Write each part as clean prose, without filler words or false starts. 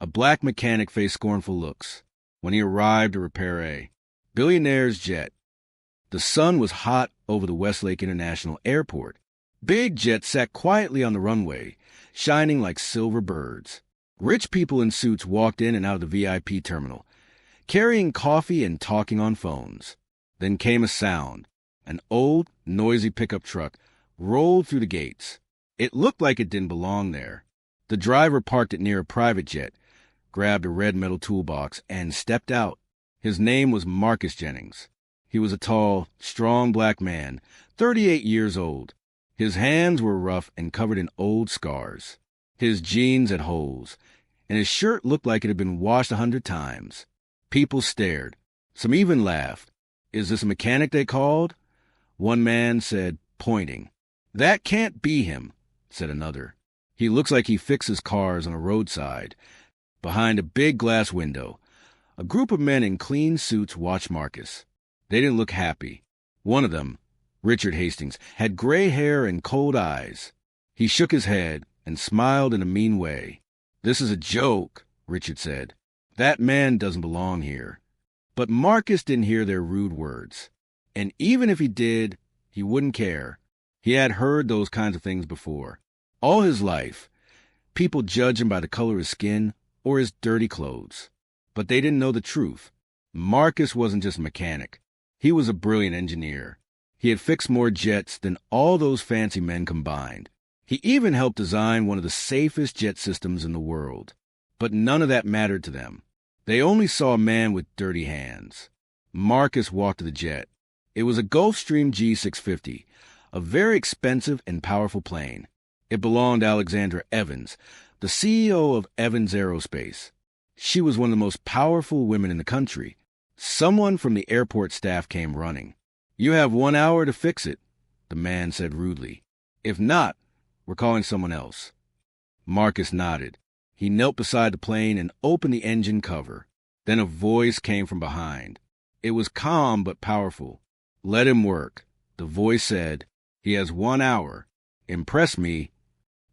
A black mechanic faced scornful looks when he arrived to repair a Billionaire's jet. The sun was hot over the Westlake International Airport. Big jets sat quietly on the runway, shining like silver birds. Rich people in suits walked in and out of the VIP terminal, carrying coffee and talking on phones. Then came a sound. An old, noisy pickup truck rolled through the gates. It looked like it didn't belong there. The driver parked it near a private jet, grabbed a red metal toolbox, and stepped out. His name was Marcus Jennings. He was a tall, strong black man, 38 years old. His hands were rough and covered in old scars. His jeans had holes, and his shirt looked like it had been washed 100 times. People stared. Some even laughed. "Is this a mechanic they called?" One man said, pointing. "That can't be him," said another. "He looks like he fixes cars on a roadside." Behind a big glass window, a group of men in clean suits watched Marcus. They didn't look happy. One of them, Richard Hastings, had gray hair and cold eyes. He shook his head and smiled in a mean way. "This is a joke," Richard said. "That man doesn't belong here." But Marcus didn't hear their rude words. And even if he did, he wouldn't care. He had heard those kinds of things before. All his life, people judged him by the color of his skin or his dirty clothes. But they didn't know the truth. Marcus wasn't just a mechanic. He was a brilliant engineer. He had fixed more jets than all those fancy men combined. He even helped design one of the safest jet systems in the world. But none of that mattered to them. They only saw a man with dirty hands. Marcus walked to the jet. It was a Gulfstream G650, a very expensive and powerful plane. It belonged to Alexandra Evans, the CEO of Evans Aerospace. She was one of the most powerful women in the country. Someone from the airport staff came running. "You have 1 hour to fix it," the man said rudely. "If not, we're calling someone else." Marcus nodded. He knelt beside the plane and opened the engine cover. Then a voice came from behind. It was calm but powerful. "Let him work," the voice said. "He has 1 hour. Impress me."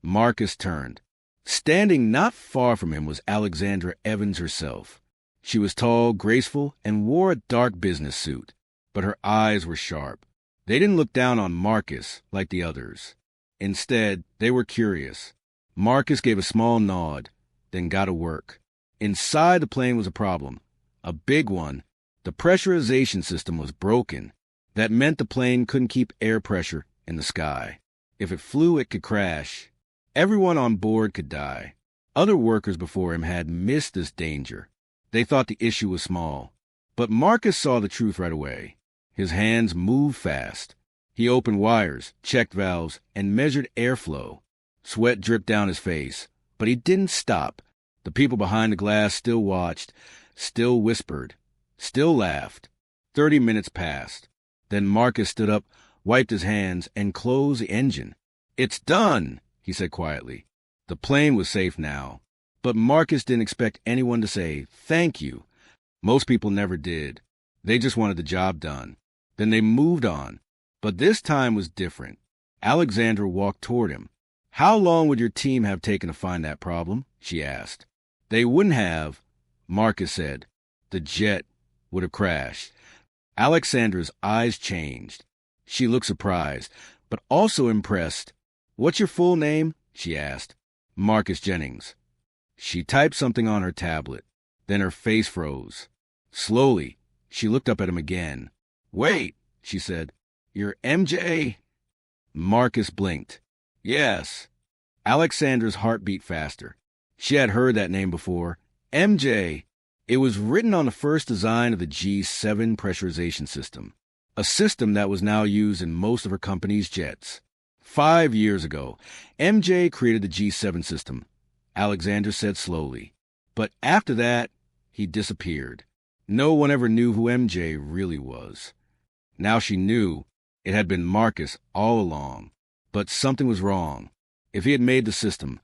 Marcus turned. Standing not far from him was Alexandra Evans herself. She was tall, graceful, and wore a dark business suit. But her eyes were sharp. They didn't look down on Marcus like the others. Instead, they were curious. Marcus gave a small nod, then got to work. Inside the plane was a problem. A big one. The pressurization system was broken. That meant the plane couldn't keep air pressure in the sky. If it flew, it could crash. Everyone on board could die. Other workers before him had missed this danger. They thought the issue was small. But Marcus saw the truth right away. His hands moved fast. He opened wires, checked valves, and measured airflow. Sweat dripped down his face, but he didn't stop. The people behind the glass still watched, still whispered, still laughed. 30 minutes passed. Then Marcus stood up, wiped his hands, and closed the engine. "It's done," he said quietly. The plane was safe now. But Marcus didn't expect anyone to say, "Thank you." Most people never did. They just wanted the job done. Then they moved on. But this time was different. Alexandra walked toward him. "How long would your team have taken to find that problem?" she asked. "They wouldn't have," Marcus said. "The jet would have crashed." Alexandra's eyes changed. She looked surprised, but also impressed. "What's your full name?" she asked. "Marcus Jennings." She typed something on her tablet. Then her face froze. Slowly, she looked up at him again. "Wait," she said. "You're MJ?" Marcus blinked. "Yes." Alexandra's heart beat faster. She had heard that name before. MJ. It was written on the first design of the G7 pressurization system, a system that was now used in most of her company's jets. 5 years ago, MJ created the G7 system, Alexandra said slowly. But after that, he disappeared. No one ever knew who MJ really was. Now she knew it had been Marcus all along. But something was wrong. If he had made the system,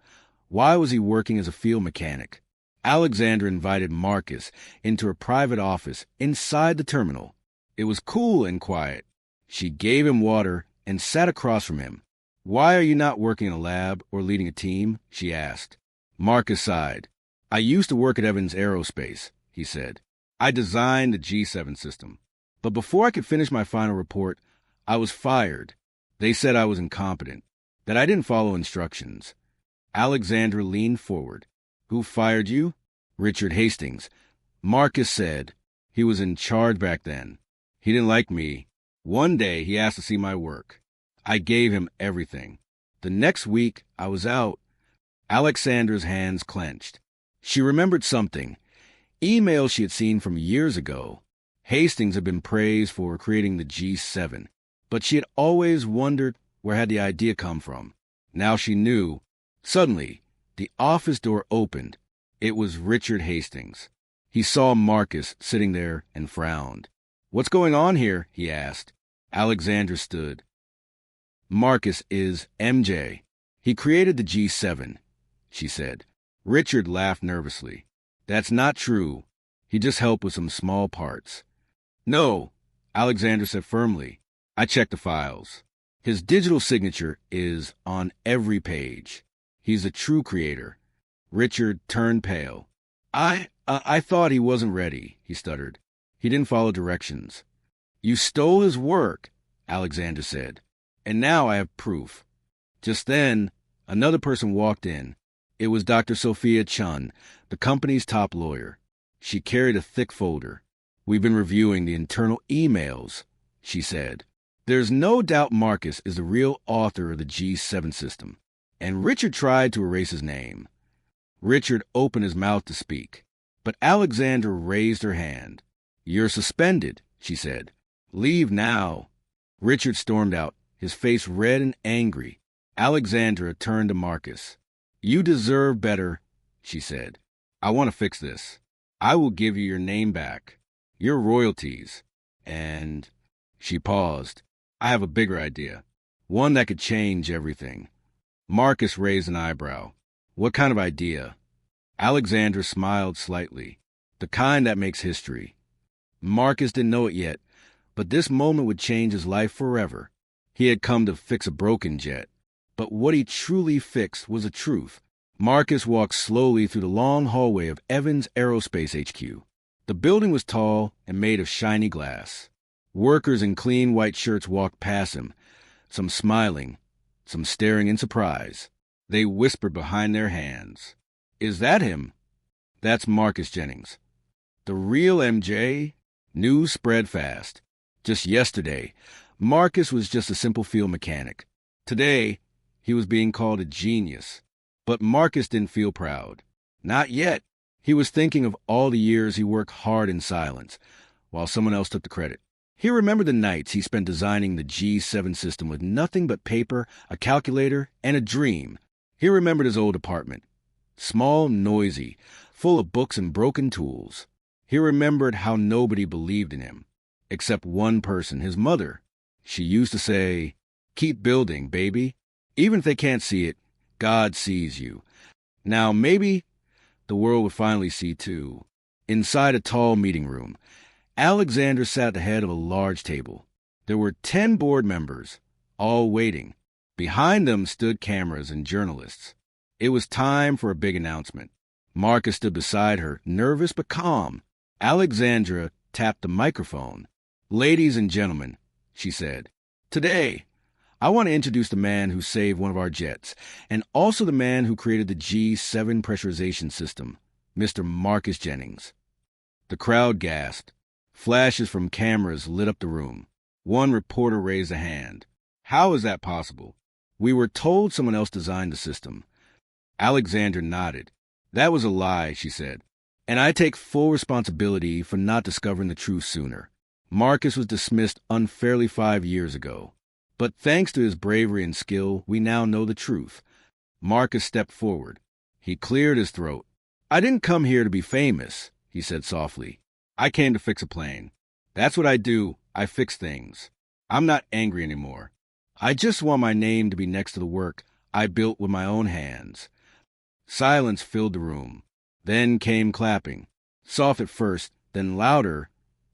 why was he working as a field mechanic? Alexandra invited Marcus into her private office inside the terminal. It was cool and quiet. She gave him water and sat across from him. "Why are you not working in a lab or leading a team?" she asked. Marcus sighed. I used to work at Evans Aerospace, he said. I designed the G7 system. But before I could finish my final report, I was fired. They said I was incompetent, that I didn't follow instructions. Alexandra leaned forward. Who fired you? Richard Hastings. Marcus said. He was in charge back then. He didn't like me. One day he asked to see my work. I gave him everything. The next week I was out. Alexandra's hands clenched. She remembered something. Emails she had seen from years ago. Hastings had been praised for creating the G7, but she had always wondered where had the idea come from. Now she knew. Suddenly, the office door opened. It was Richard Hastings. He saw Marcus sitting there and frowned. What's going on here? He asked. Alexandra stood. Marcus is MJ. He created the G7, she said. Richard laughed nervously. That's not true. He just helped with some small parts. No, Alexandra said firmly. I checked the files. His digital signature is on every page. He's a true creator. Richard turned pale. I thought he wasn't ready, he stuttered. He didn't follow directions. You stole his work, Alexandra said. And now I have proof. Just then, another person walked in. It was Dr. Sophia Chun, the company's top lawyer. She carried a thick folder. We've been reviewing the internal emails, she said. There's no doubt Marcus is the real author of the G7 system. And Richard tried to erase his name. Richard opened his mouth to speak, but Alexandra raised her hand. You're suspended, she said. Leave now. Richard stormed out, his face red and angry. Alexandra turned to Marcus. You deserve better, she said. I want to fix this. I will give you your name back, your royalties, and... She paused. I have a bigger idea, one that could change everything. Marcus raised an eyebrow. What kind of idea? Alexandra smiled slightly. The kind that makes history. Marcus didn't know it yet, but this moment would change his life forever. He had come to fix a broken jet, but what he truly fixed was the truth. Marcus walked slowly through the long hallway of Evans Aerospace HQ. The building was tall and made of shiny glass. Workers in clean white shirts walked past him, some smiling, some staring in surprise. They whispered behind their hands. Is that him? That's Marcus Jennings. The real MJ? News spread fast. Just yesterday, Marcus was just a simple field mechanic. Today, he was being called a genius. But Marcus didn't feel proud. Not yet. He was thinking of all the years he worked hard in silence, while someone else took the credit. He remembered the nights he spent designing the G7 system with nothing but paper, a calculator, and a dream. He remembered his old apartment. Small, noisy, full of books and broken tools. He remembered how nobody believed in him, except one person, his mother. She used to say, "Keep building, baby. Even if they can't see it, God sees you." Now, maybe the world would finally see, too. Inside a tall meeting room, Alexander sat at the head of a large table. There were 10 board members, all waiting. Behind them stood cameras and journalists. It was time for a big announcement. Marcus stood beside her, nervous but calm. Alexandra tapped the microphone. Ladies and gentlemen, she said, today, I want to introduce the man who saved one of our jets, and also the man who created the G7 pressurization system, Mr. Marcus Jennings. The crowd gasped. Flashes from cameras lit up the room. One reporter raised a hand. How is that possible? We were told someone else designed the system. Alexandra nodded. That was a lie, she said, and I take full responsibility for not discovering the truth sooner. Marcus was dismissed unfairly 5 years ago. But thanks to his bravery and skill, we now know the truth. Marcus stepped forward. He cleared his throat. I didn't come here to be famous, he said softly. I came to fix a plane. That's what I do. I fix things. I'm not angry anymore. I just want my name to be next to the work I built with my own hands. Silence filled the room. Then came clapping. Soft at first, then louder.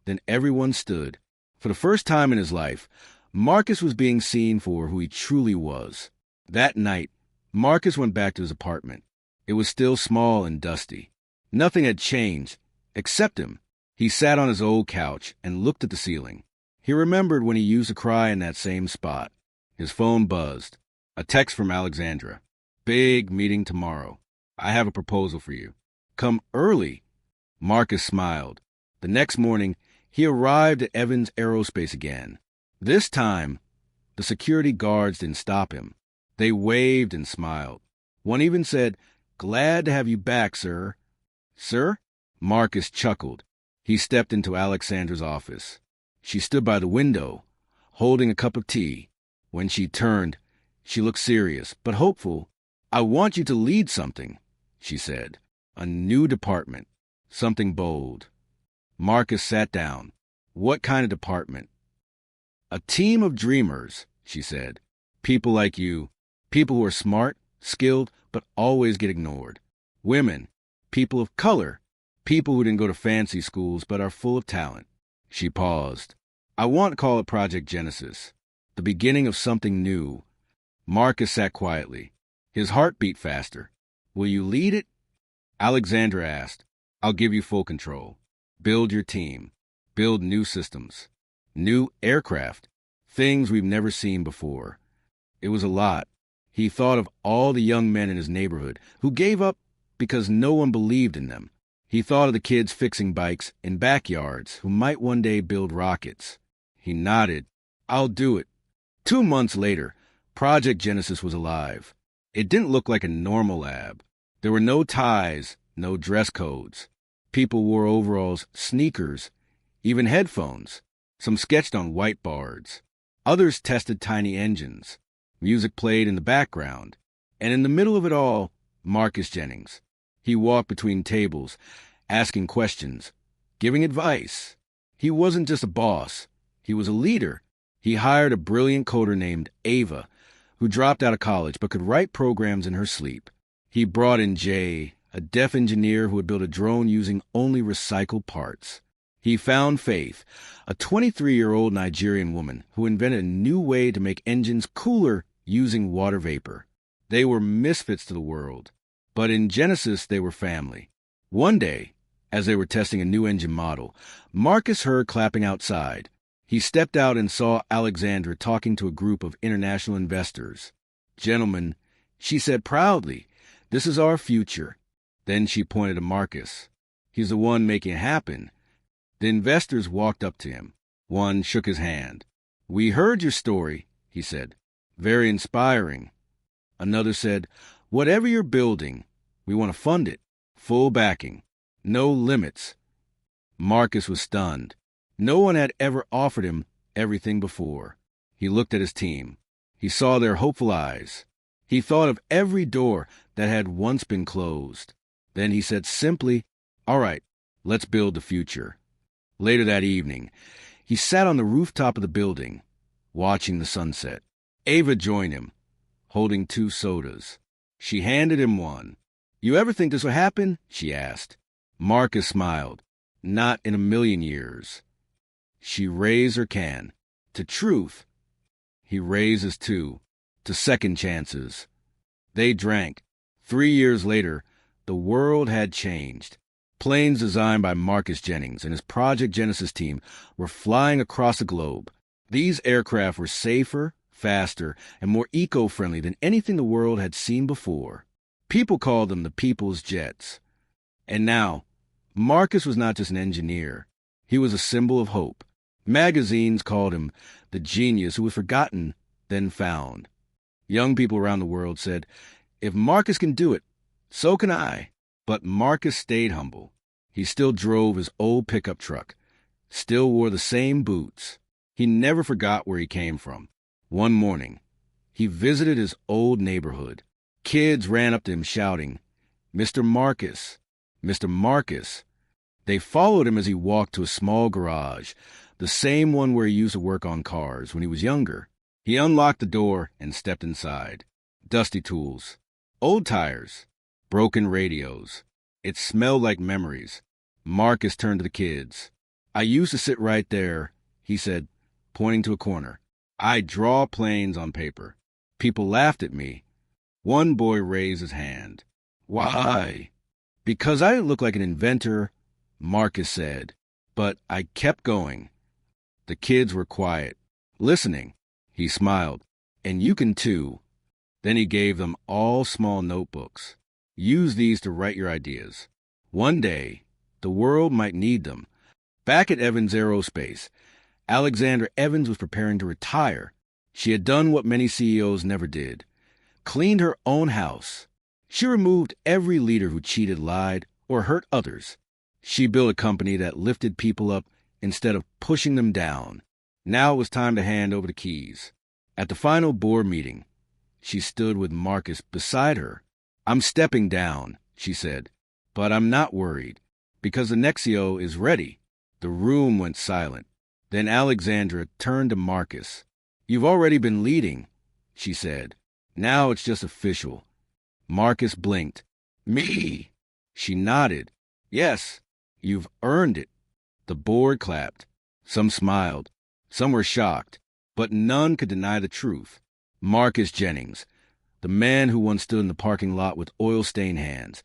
Then everyone stood. For the first time in his life, Marcus was being seen for who he truly was. That night, Marcus went back to his apartment. It was still small and dusty. Nothing had changed, except him. He sat on his old couch and looked at the ceiling. He remembered when he used to cry in that same spot. His phone buzzed. A text from Alexandra. Big meeting tomorrow. I have a proposal for you. Come early. Marcus smiled. The next morning, he arrived at Evans Aerospace again. This time, the security guards didn't stop him. They waved and smiled. One even said, "Glad to have you back, sir." "Sir?" Marcus chuckled. He stepped into Alexandra's office. She stood by the window, holding a cup of tea. When she turned, she looked serious, but hopeful. "I want you to lead something," she said. "A new department. Something bold." Marcus sat down. "What kind of department?" "A team of dreamers," she said. "People like you. People who are smart, skilled, but always get ignored. Women. People of color. People who didn't go to fancy schools but are full of talent." She paused. "I want to call it Project Genesis. The beginning of something new." Marcus sat quietly. His heart beat faster. "Will you lead it?" Alexandra asked. "I'll give you full control. Build your team. Build new systems. New aircraft. Things we've never seen before." It was a lot. He thought of all the young men in his neighborhood who gave up because no one believed in them. He thought of the kids fixing bikes in backyards who might one day build rockets. He nodded. "I'll do it." 2 months later, Project Genesis was alive. It didn't look like a normal lab. There were no ties, no dress codes. People wore overalls, sneakers, even headphones. Some sketched on whiteboards. Others tested tiny engines. Music played in the background. And in the middle of it all, Marcus Jennings. He walked between tables, asking questions, giving advice. He wasn't just a boss. He was a leader. He hired a brilliant coder named Ava, who dropped out of college but could write programs in her sleep. He brought in Jay, a deaf engineer who would build a drone using only recycled parts. He found Faith, a 23-year-old Nigerian woman who invented a new way to make engines cooler using water vapor. They were misfits to the world, but in Genesis they were family. One day, as they were testing a new engine model, Marcus heard clapping outside. He stepped out and saw Alexandra talking to a group of international investors. "Gentlemen," she said proudly, "this is our future." Then she pointed to Marcus. "He's the one making it happen." The investors walked up to him. One shook his hand. "We heard your story," he said. "Very inspiring." Another said, "Whatever you're building, we want to fund it. Full backing. No limits." Marcus was stunned. No one had ever offered him everything before. He looked at his team. He saw their hopeful eyes. He thought of every door that had once been closed. Then he said simply, "All right, let's build the future." Later that evening, he sat on the rooftop of the building, watching the sunset. Ava joined him, holding 2 sodas. She handed him one. "You ever think this would happen?" she asked. Marcus smiled. "Not in a million years." She raised her can. "To truth." He raised his too. "To second chances." They drank. 3 years later, the world had changed. Planes designed by Marcus Jennings and his Project Genesis team were flying across the globe. These aircraft were safer, faster, and more eco-friendly than anything the world had seen before. People called them the people's jets. And now, Marcus was not just an engineer. He was a symbol of hope. Magazines called him the genius who was forgotten, then found. Young people around the world said, "If Marcus can do it, so can I." But Marcus stayed humble. He still drove his old pickup truck, still wore the same boots. He never forgot where he came from. One morning, he visited his old neighborhood. Kids ran up to him shouting, "Mr. Marcus, Mr. Marcus." They followed him as he walked to a small garage, the same one where he used to work on cars when he was younger. He unlocked the door and stepped inside. Dusty tools, old tires, broken radios. It smelled like memories. Marcus turned to the kids. "I used to sit right there," he said, pointing to a corner. "I draw planes on paper. People laughed at me." One boy raised his hand. "Why?" Because I didn't look like an inventor, Marcus said. But I kept going. The kids were quiet, listening. He smiled. And you can too. Then he gave them all small notebooks. Use these to write your ideas. One day, the world might need them. Back at Evans Aerospace, Alexandra Evans was preparing to retire. She had done what many CEOs never did. Cleaned her own house. She removed every leader who cheated, lied, or hurt others. She built a company that lifted people up instead of pushing them down. Now it was time to hand over the keys. At the final board meeting, she stood with Marcus beside her. I'm stepping down, she said, but I'm not worried, because the next CEO is ready. The room went silent. Then Alexandra turned to Marcus. You've already been leading, she said. Now it's just official. Marcus blinked. Me? She nodded. Yes, you've earned it. The board clapped. Some smiled. Some were shocked. But none could deny the truth. Marcus Jennings, the man who once stood in the parking lot with oil-stained hands,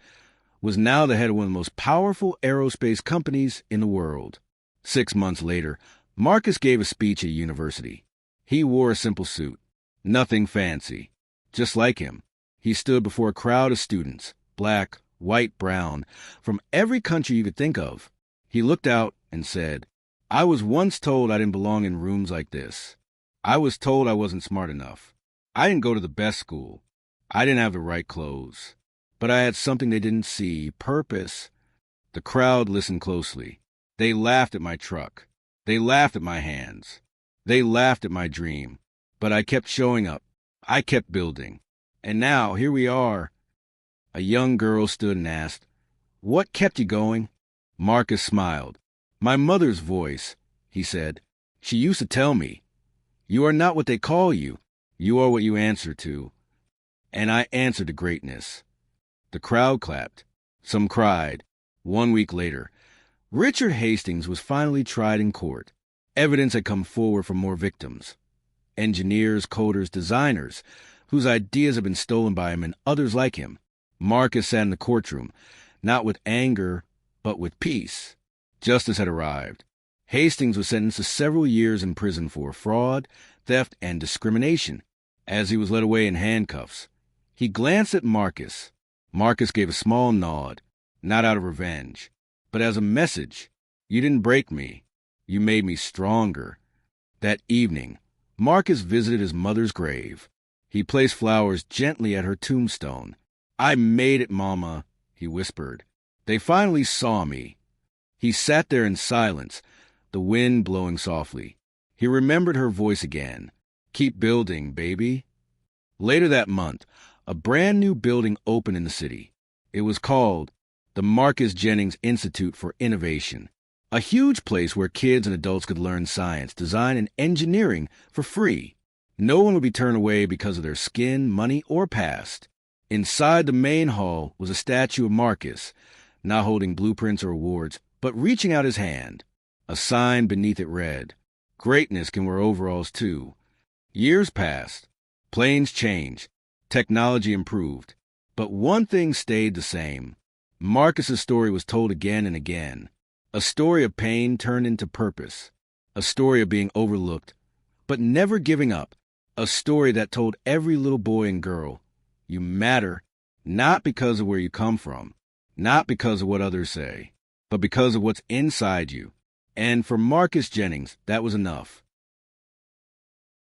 was now the head of one of the most powerful aerospace companies in the world. 6 months later, Marcus gave a speech at a university. He wore a simple suit. Nothing fancy. Just like him, he stood before a crowd of students, black, white, brown, from every country you could think of. He looked out and said, I was once told I didn't belong in rooms like this. I was told I wasn't smart enough. I didn't go to the best school. I didn't have the right clothes. But I had something they didn't see, purpose. The crowd listened closely. They laughed at my truck. They laughed at my hands. They laughed at my dream. But I kept showing up. I kept building. And now, here we are. A young girl stood and asked, What kept you going? Marcus smiled. My mother's voice, he said. She used to tell me, You are not what they call you. You are what you answer to. And I answered to greatness. The crowd clapped. Some cried. 1 week later, Richard Hastings was finally tried in court. Evidence had come forward from more victims. Engineers, coders, designers, whose ideas had been stolen by him and others like him. Marcus sat in the courtroom, not with anger, but with peace. Justice had arrived. Hastings was sentenced to several years in prison for fraud, theft, and discrimination. As he was led away in handcuffs, he glanced at Marcus. Marcus gave a small nod, not out of revenge, but as a message. You didn't break me. You made me stronger. That evening, Marcus visited his mother's grave. He placed flowers gently at her tombstone. I made it, Mama, he whispered. They finally saw me. He sat there in silence, the wind blowing softly. He remembered her voice again. Keep building, baby. Later that month, a brand new building opened in the city. It was called the Marcus Jennings Institute for Innovation, a huge place where kids and adults could learn science, design, and engineering for free. No one would be turned away because of their skin, money, or past. Inside the main hall was a statue of Marcus, not holding blueprints or awards, but reaching out his hand. A sign beneath it read, Greatness can wear overalls too. Years passed. Planes changed. Technology improved. But one thing stayed the same. Marcus's story was told again and again. A story of pain turned into purpose. A story of being overlooked, but never giving up. A story that told every little boy and girl, you matter, not because of where you come from, not because of what others say, but because of what's inside you. And for Marcus Jennings, that was enough.